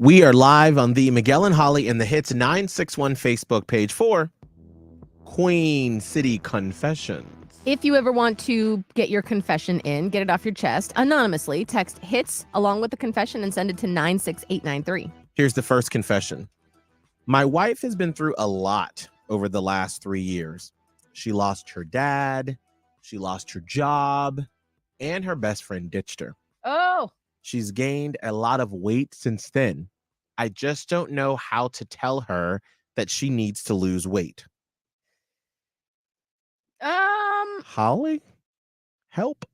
We are live on the Miguel and Holly and the Hits 961 Facebook page for Queen City Confessions. If you ever want to get your confession in, get it off your chest anonymously, text HITS along with the confession and send it to 96893. Here's the first confession. My wife has been through a lot over the last 3 years. She lost her dad, she lost her job, and her best friend ditched her. Oh. She's gained a lot of weight since then. I just don't know how to tell her that she needs to lose weight. Holly, help.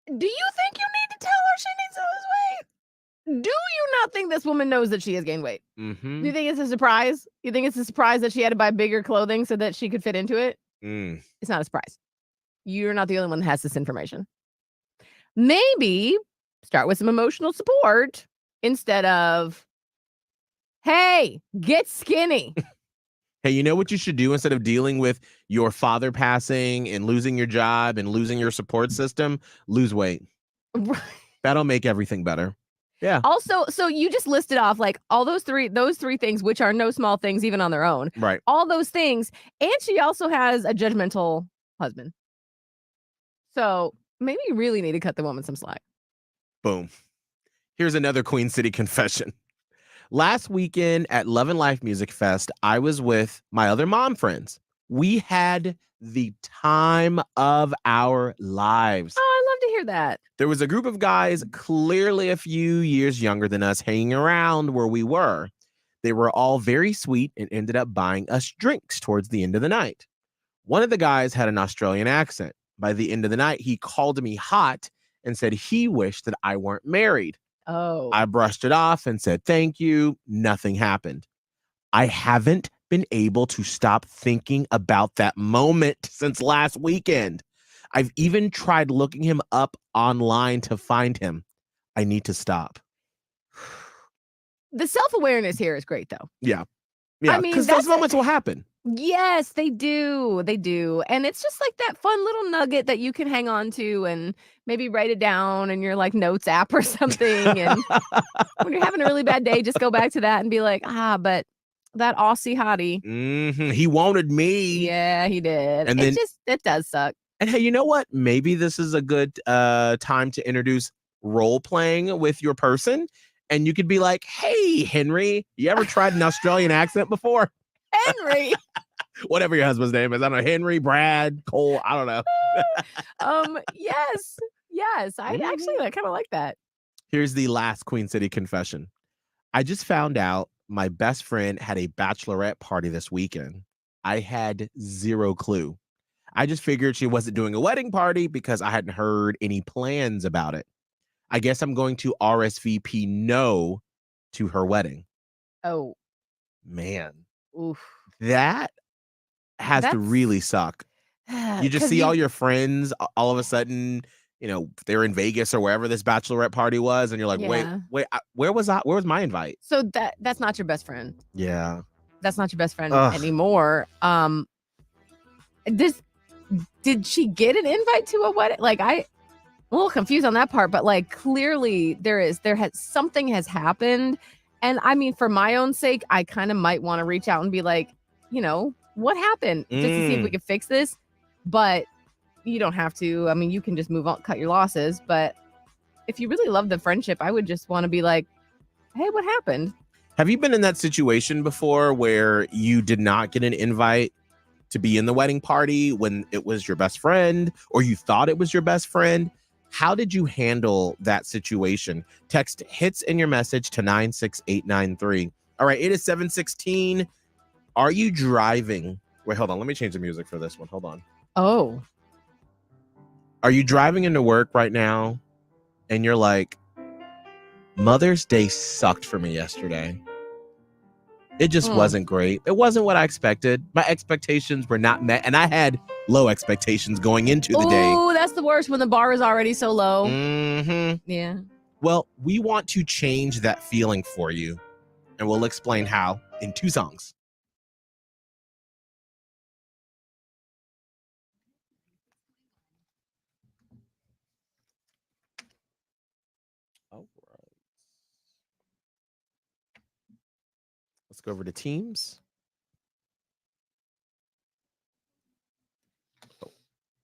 Do you think you need to tell her she needs to lose weight? Do you not think this woman knows that she has gained weight? Mm-hmm. Do you think it's a surprise? You think it's a surprise that she had to buy bigger clothing so that she could fit into it? It's not a surprise. You're not the only one that has this information. Maybe start with some emotional support instead of, hey, get skinny. Hey, you know what you should do instead of dealing with your father passing and losing your job and losing your support system? Lose weight. That'll make everything better. Yeah. Also, so you just listed off like all those three things, which are no small things even on their own. Right. All those things. And she also has a judgmental husband. So maybe you really need to cut the woman some slack. Boom. Here's another Queen City confession. Last weekend at Love and Life Music Fest, I was with my other mom friends. We had the time of our lives. Oh, I love to hear that. There was a group of guys clearly a few years younger than us hanging around where we were. They were all very sweet and ended up buying us drinks towards the end of the night. One of the guys had an Australian accent. By the end of the night, he called me hot and said he wished that I weren't married. Oh. I brushed it off and said, thank you. Nothing happened. I haven't been able to stop thinking about that moment since last weekend. I've even tried looking him up online to find him. I need to stop. The self-awareness here is great, though. Yeah. Yeah, because those moments will happen. Yes, they do. They do. And it's just like that fun little nugget that you can hang on to and maybe write it down in your like notes app or something. And when you're having a really bad day, just go back to that and be like, but that Aussie hottie. He wanted me. Yeah, he did. And then, it does suck. And hey, you know what? Maybe this is a good time to introduce role playing with your person. And you could be like, hey, Henry, you ever tried an Australian accent before? Henry. Whatever your husband's name is. I don't know. Henry, Brad, Cole. I don't know. Yes. I actually kind of like that. Here's the last Queen City confession. I just found out my best friend had a bachelorette party this weekend. I had zero clue. I just figured she wasn't doing a wedding party because I hadn't heard any plans about it. I guess I'm going to RSVP no to her wedding. Oh. Man. Oof. That has to really suck. You just see all your friends all of a sudden, you know, they're in Vegas or wherever this bachelorette party was. And you're like, wait, where was my invite? So that's not your best friend. Yeah. That's not your best friend anymore. Did she get an invite to a wedding? Like I'm a little confused on that part, but like clearly something has happened. And I mean, for my own sake, I kind of might want to reach out and be like, you know, what happened? Just to see if we can fix this. But you don't have to. I mean, you can just move on, cut your losses. But if you really love the friendship, I would just want to be like, hey, what happened? Have you been in that situation before where you did not get an invite to be in the wedding party when it was your best friend or you thought it was your best friend? How did you handle that situation? Text HITS in your message to 96893. All right, it is 7:16. Are you driving? Wait, hold on. Let me change the music for this one. Hold on. Oh. Are you driving into work right now and you're like, Mother's Day sucked for me yesterday. It just wasn't great. It wasn't what I expected. My expectations were not met, and I had low expectations going into the day. Oh, that's the worst when the bar is already so low. Yeah. Well, we want to change that feeling for you, and we'll explain how in 2 songs. All right. Let's go over to Teams.